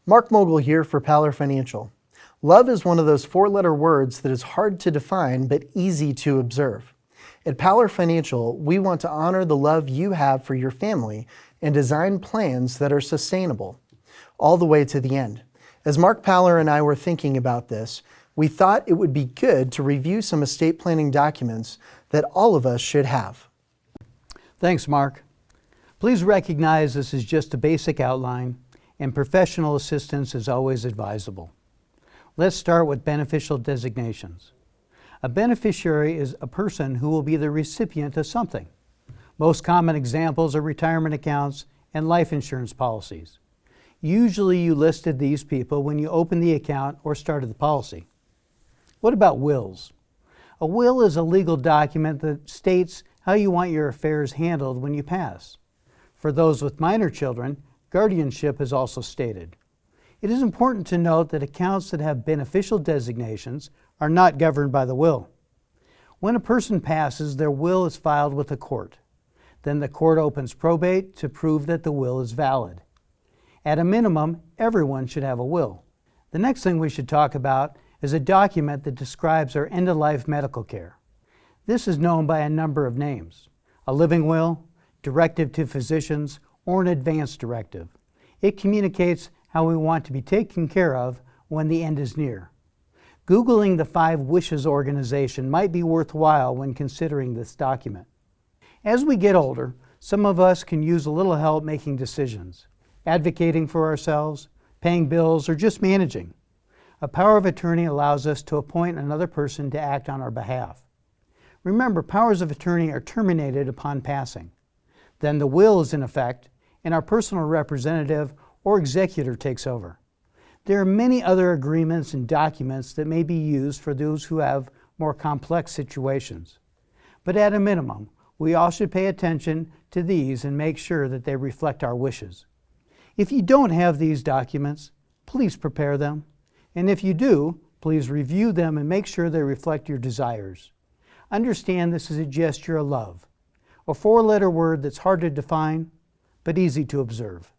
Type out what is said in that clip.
Mark Mogul here for Paler Financial. Love is one of those four-letter words that is hard to define but easy to observe. At Paler Financial, we want to honor the love you have for your family and design plans that are sustainable, all the way to the end. As Mark Paler and I were thinking about this, we thought it would be good to review some estate planning documents that all of us should have. Thanks, Mark. Please recognize this is just a basic outline, and professional assistance is always advisable. Let's start with beneficial designations. A beneficiary is a person who will be the recipient of something. Most common examples are retirement accounts and life insurance policies. Usually you listed these people when you opened the account or started the policy. What about wills? A will is a legal document that states how you want your affairs handled when you pass. For those with minor children, guardianship is also stated. It is important to note that accounts that have beneficial designations are not governed by the will. When a person passes, their will is filed with the court. Then the court opens probate to prove that the will is valid. At a minimum, everyone should have a will. The next thing we should talk about is a document that describes our end-of-life medical care. This is known by a number of names: a living will, directive to physicians, or an advance directive. It communicates how we want to be taken care of when the end is near. Googling the 5 Wishes organization might be worthwhile when considering this document. As we get older, some of us can use a little help making decisions, advocating for ourselves, paying bills, or just managing. A power of attorney allows us to appoint another person to act on our behalf. Remember, powers of attorney are terminated upon passing. Then the will is in effect, and our personal representative or executor takes over. There are many other agreements and documents that may be used for those who have more complex situations. But at a minimum, we all should pay attention to these and make sure that they reflect our wishes. If you don't have these documents, please prepare them. And if you do, please review them and make sure they reflect your desires. Understand this is a gesture of love, a 4-letter word that's hard to define, but easy to observe.